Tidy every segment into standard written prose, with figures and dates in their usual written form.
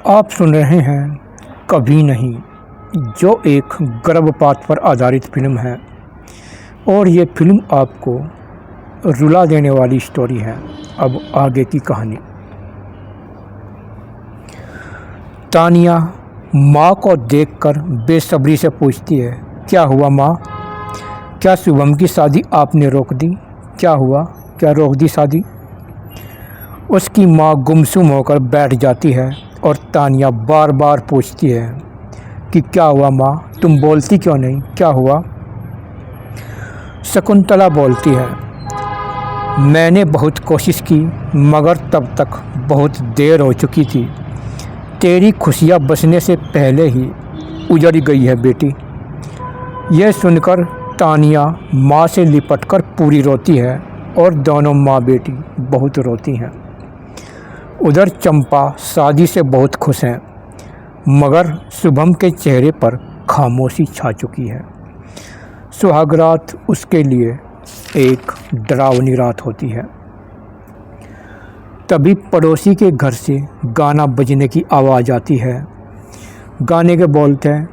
आप सुन रहे हैं कभी नहीं, जो एक गर्भपात पर आधारित फिल्म है और ये फिल्म आपको रुला देने वाली स्टोरी है। अब आगे की कहानी। तानिया माँ को देखकर बेसब्री से पूछती है, क्या हुआ माँ? क्या शुभम की शादी आपने रोक दी? क्या हुआ? क्या रोक दी शादी? उसकी माँ गुमसुम होकर बैठ जाती है और तानिया बार बार पूछती है कि क्या हुआ माँ, तुम बोलती क्यों नहीं, क्या हुआ? शकुंतला बोलती है, मैंने बहुत कोशिश की मगर तब तक बहुत देर हो चुकी थी। तेरी खुशियाँ बसने से पहले ही उजड़ गई है बेटी। यह सुनकर तानिया माँ से लिपटकर पूरी रोती है और दोनों माँ बेटी बहुत रोती हैं। उधर चंपा शादी से बहुत खुश हैं, मगर शुभम के चेहरे पर खामोशी छा चुकी है। सुहागरात उसके लिए एक डरावनी रात होती है। तभी पड़ोसी के घर से गाना बजने की आवाज़ आती है। गाने के बोलते हैं,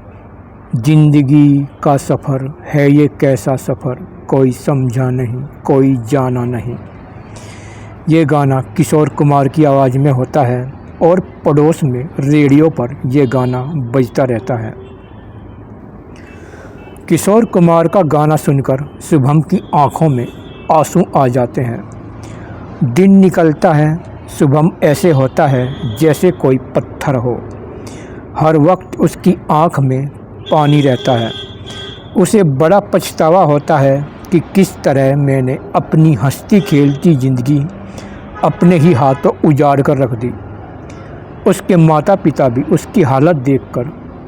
जिंदगी का सफ़र है ये कैसा सफ़र, कोई समझा नहीं कोई जाना नहीं। ये गाना किशोर कुमार की आवाज़ में होता है और पड़ोस में रेडियो पर यह गाना बजता रहता है। किशोर कुमार का गाना सुनकर शुभम की आंखों में आंसू आ जाते हैं। दिन निकलता है, शुभम ऐसे होता है जैसे कोई पत्थर हो। हर वक्त उसकी आंख में पानी रहता है। उसे बड़ा पछतावा होता है कि किस तरह मैंने अपनी हंसती खेलती ज़िंदगी अपने ही हाथों उजाड़ कर रख दी। उसके माता पिता भी उसकी हालत देखकर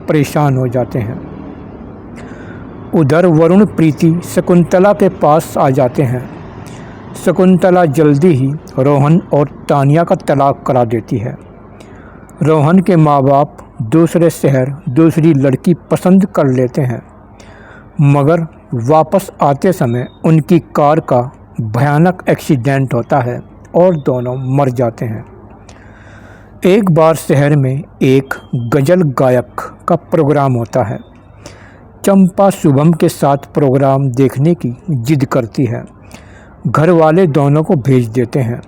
परेशान हो जाते हैं। उधर वरुण प्रीति शकुंतला के पास आ जाते हैं। शकुंतला जल्दी ही रोहन और तानिया का तलाक करा देती है। रोहन के माँ बाप दूसरे शहर दूसरी लड़की पसंद कर लेते हैं, मगर वापस आते समय उनकी कार का भयानक एक्सीडेंट होता है और दोनों मर जाते हैं। एक बार शहर में एक गज़ल गायक का प्रोग्राम होता है। चंपा शुभम के साथ प्रोग्राम देखने की जिद करती है। घर वाले दोनों को भेज देते हैं।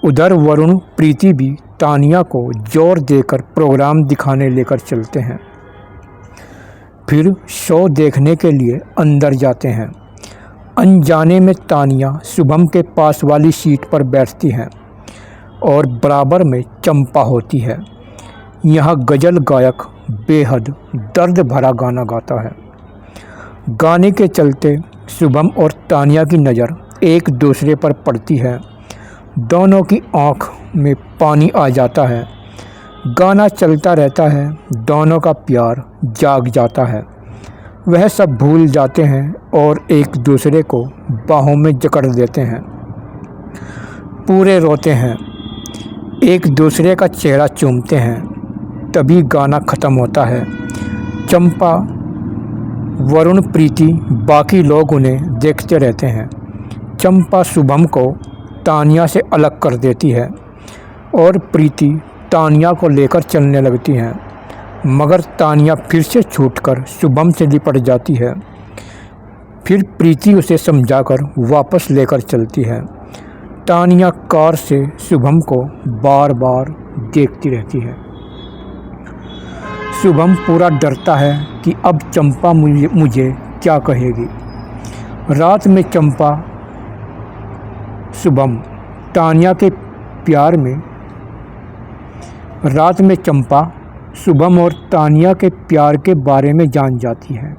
उधर वरुण प्रीति भी तानिया को जोर देकर प्रोग्राम दिखाने लेकर चलते हैं। फिर शो देखने के लिए अंदर जाते हैं। अनजाने में तानिया शुभम के पास वाली सीट पर बैठती है और बराबर में चंपा होती है। यहाँ गज़ल गायक बेहद दर्द भरा गाना गाता है। गाने के चलते शुभम और तानिया की नज़र एक दूसरे पर पड़ती है। दोनों की आँख में पानी आ जाता है। गाना चलता रहता है, दोनों का प्यार जाग जाता है। वह सब भूल जाते हैं और एक दूसरे को बाहों में जकड़ देते हैं। पूरे रोते हैं, एक दूसरे का चेहरा चूमते हैं। तभी गाना ख़त्म होता है। चंपा, वरुण प्रीति, बाकी लोग उन्हें देखते रहते हैं। चंपा शुभम को तानिया से अलग कर देती है और प्रीति तानिया को लेकर चलने लगती हैं, मगर तानिया फिर से छूटकर शुभम से लिपट जाती है। फिर प्रीति उसे समझाकर वापस लेकर चलती है। तानिया कार से शुभम को बार बार देखती रहती है। शुभम पूरा डरता है कि अब चंपा मुझे क्या कहेगी। रात में चंपा शुभम और तानिया के प्यार के बारे में जान जाती है।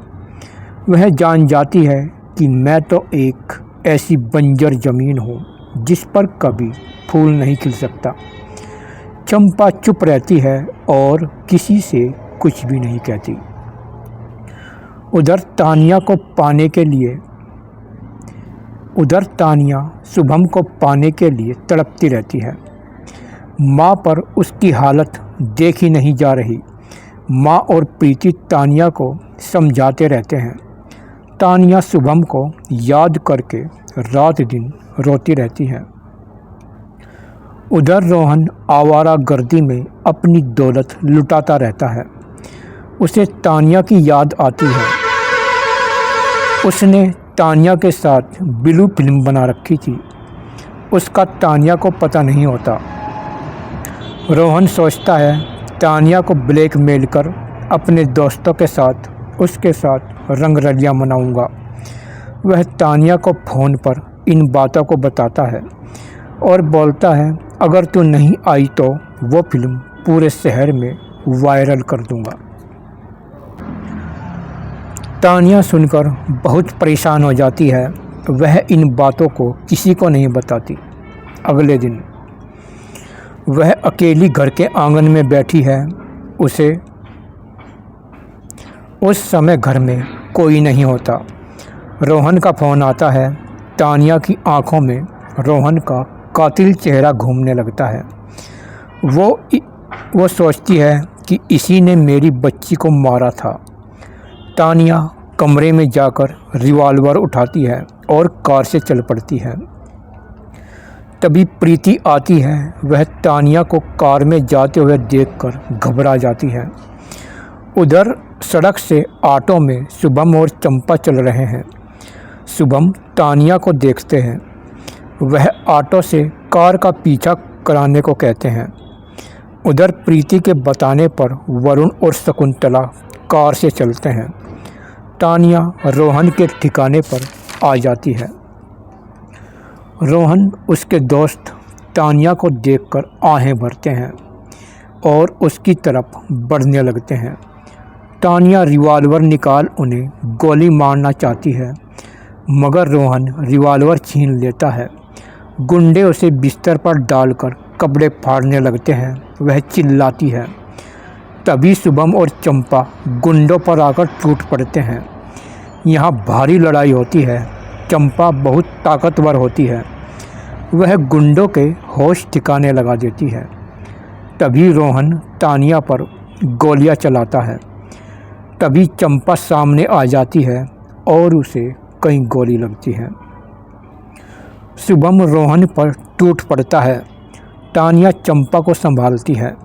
वह जान जाती है कि मैं तो एक ऐसी बंजर ज़मीन हूँ जिस पर कभी फूल नहीं खिल सकता। चंपा चुप रहती है और किसी से कुछ भी नहीं कहती। उधर तानिया शुभम को पाने के लिए तड़पती रहती है। माँ पर उसकी हालत देखी नहीं जा रही। माँ और प्रीति तानिया को समझाते रहते हैं। तानिया शुभम को याद करके रात दिन रोती रहती है। उधर रोहन आवारागर्दी में अपनी दौलत लुटाता रहता है। उसे तानिया की याद आती है। उसने तानिया के साथ ब्लू फिल्म बना रखी थी। उसका तानिया को पता नहीं होता। रोहन सोचता है तानिया को ब्लैकमेल कर अपने दोस्तों के साथ उसके साथ रंगरलियां मनाऊंगा। वह तानिया को फ़ोन पर इन बातों को बताता है और बोलता है अगर तू नहीं आई तो वो फिल्म पूरे शहर में वायरल कर दूंगा। तानिया सुनकर बहुत परेशान हो जाती है। वह इन बातों को किसी को नहीं बताती। अगले दिन वह अकेली घर के आंगन में बैठी है। उस समय घर में कोई नहीं होता। रोहन का फ़ोन आता है। तानिया की आंखों में रोहन का कातिल चेहरा घूमने लगता है। वो सोचती है कि इसी ने मेरी बच्ची को मारा था। तानिया कमरे में जाकर रिवॉल्वर उठाती है और कार से चल पड़ती है। तभी प्रीति आती है। वह तानिया को कार में जाते हुए देखकर घबरा जाती है। उधर सड़क से ऑटो में शुभम और चंपा चल रहे हैं। शुभम तानिया को देखते हैं। वह ऑटो से कार का पीछा कराने को कहते हैं। उधर प्रीति के बताने पर वरुण और शकुंतला कार से चलते हैं। तानिया रोहन के ठिकाने पर आ जाती है। रोहन उसके दोस्त तानिया को देखकर आहें भरते हैं और उसकी तरफ बढ़ने लगते हैं। तानिया रिवॉल्वर निकाल उन्हें गोली मारना चाहती है मगर रोहन रिवॉल्वर छीन लेता है। गुंडे उसे बिस्तर पर डालकर कपड़े फाड़ने लगते हैं। वह चिल्लाती है। तभी शुभम और चंपा गुंडों पर आकर टूट पड़ते हैं। यहाँ भारी लड़ाई होती है। चंपा बहुत ताकतवर होती है। वह गुंडों के होश ठिकाने लगा देती है। तभी रोहन तानिया पर गोलियां चलाता है। तभी चंपा सामने आ जाती है और उसे कई गोली लगती है। शुभम रोहन पर टूट पड़ता है। तानिया चंपा को संभालती है।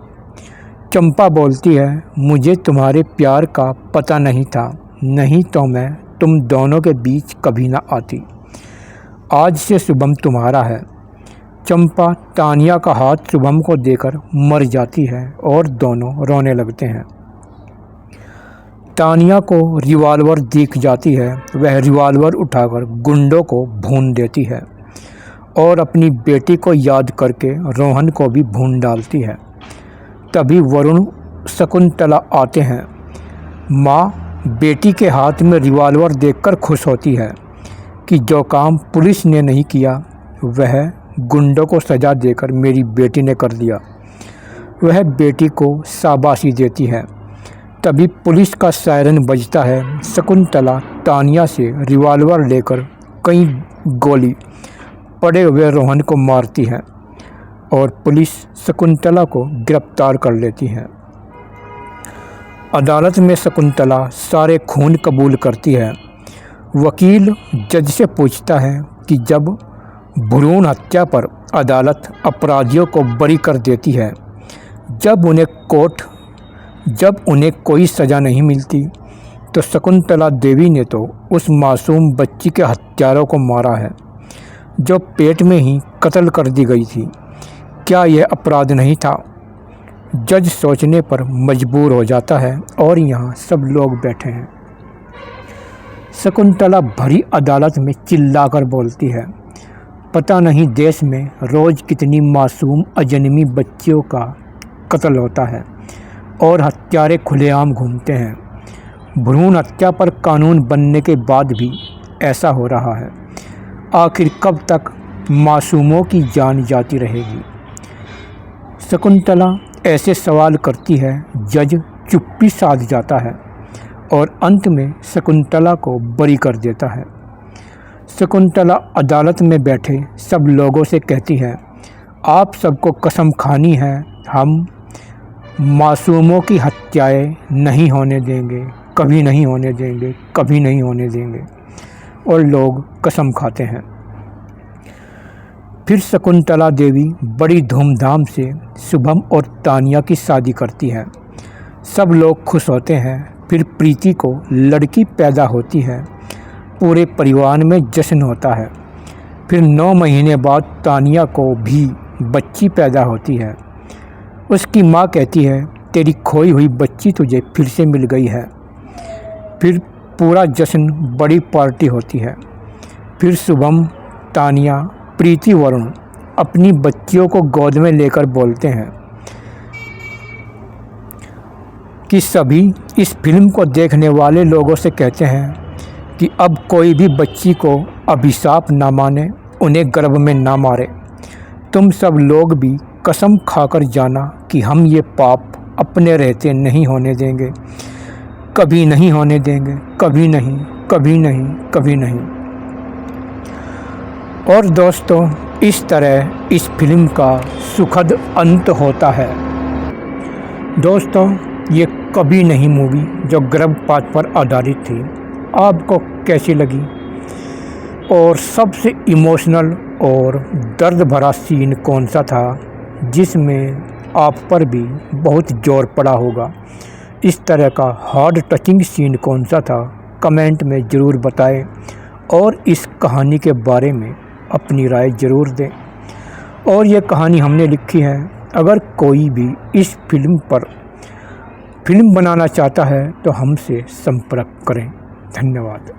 चंपा बोलती है मुझे तुम्हारे प्यार का पता नहीं था, नहीं तो मैं तुम दोनों के बीच कभी ना आती। आज से शुभम तुम्हारा है। चंपा तानिया का हाथ शुभम को देकर मर जाती है और दोनों रोने लगते हैं। तानिया को रिवॉल्वर दिख जाती है। वह रिवॉल्वर उठाकर गुंडों को भून देती है और अपनी बेटी को याद करके रोहन को भी भून डालती है। तभी वरुण शकुंतला आते हैं। माँ बेटी के हाथ में रिवॉल्वर देखकर खुश होती है कि जो काम पुलिस ने नहीं किया वह गुंडों को सज़ा देकर मेरी बेटी ने कर दिया। वह बेटी को शाबाशी देती है। तभी पुलिस का सायरन बजता है। शकुंतला तानिया से रिवॉल्वर लेकर कई गोली पड़े हुए रोहन को मारती है और पुलिस शकुंतला को गिरफ्तार कर लेती है। अदालत में शकुंतला सारे खून कबूल करती है। वकील जज से पूछता है कि जब भ्रूण हत्या पर अदालत अपराधियों को बरी कर देती है, जब उन्हें कोई सज़ा नहीं मिलती, तो शकुंतला देवी ने तो उस मासूम बच्ची के हत्यारों को मारा है जो पेट में ही कत्ल कर दी गई थी। क्या यह अपराध नहीं था? जज सोचने पर मजबूर हो जाता है और यहाँ सब लोग बैठे हैं। शकुंतला भरी अदालत में चिल्लाकर बोलती है, पता नहीं देश में रोज़ कितनी मासूम अजन्मी बच्चियों का कत्ल होता है और हत्यारे खुलेआम घूमते हैं। भ्रूण हत्या पर कानून बनने के बाद भी ऐसा हो रहा है। आखिर कब तक मासूमों की जान जाती रहेगी? शकुंतला ऐसे सवाल करती है। जज चुप्पी साध जाता है और अंत में शकुंतला को बरी कर देता है। शकुंतला अदालत में बैठे सब लोगों से कहती है, आप सबको कसम खानी है, हम मासूमों की हत्याएं नहीं होने देंगे, कभी नहीं होने देंगे, कभी नहीं होने देंगे। और लोग कसम खाते हैं। फिर शकुंतला देवी बड़ी धूमधाम से शुभम और तानिया की शादी करती है। सब लोग खुश होते हैं। फिर प्रीति को लड़की पैदा होती है। पूरे परिवार में जश्न होता है। फिर 9 महीने बाद तानिया को भी बच्ची पैदा होती है। उसकी माँ कहती है, तेरी खोई हुई बच्ची तुझे फिर से मिल गई है। फिर पूरा जश्न, बड़ी पार्टी होती है। फिर शुभम, तानिया, प्रीति, वरुण अपनी बच्चियों को गोद में लेकर बोलते हैं कि सभी इस फिल्म को देखने वाले लोगों से कहते हैं कि अब कोई भी बच्ची को अभिशाप ना माने, उन्हें गर्भ में ना मारे। तुम सब लोग भी कसम खाकर जाना कि हम ये पाप अपने रहते नहीं होने देंगे, कभी नहीं होने देंगे, कभी नहीं, कभी नहीं, कभी नहीं। और दोस्तों, इस तरह इस फिल्म का सुखद अंत होता है। दोस्तों, ये कभी नहीं मूवी जो गर्भपात पर आधारित थी, आपको कैसी लगी? और सबसे इमोशनल और दर्द भरा सीन कौन सा था जिसमें आप पर भी बहुत जोर पड़ा होगा? इस तरह का हार्ड टचिंग सीन कौन सा था? कमेंट में ज़रूर बताएं और इस कहानी के बारे में अपनी राय ज़रूर दें। और ये कहानी हमने लिखी है। अगर कोई भी इस फिल्म पर फिल्म बनाना चाहता है तो हमसे संपर्क करें। धन्यवाद।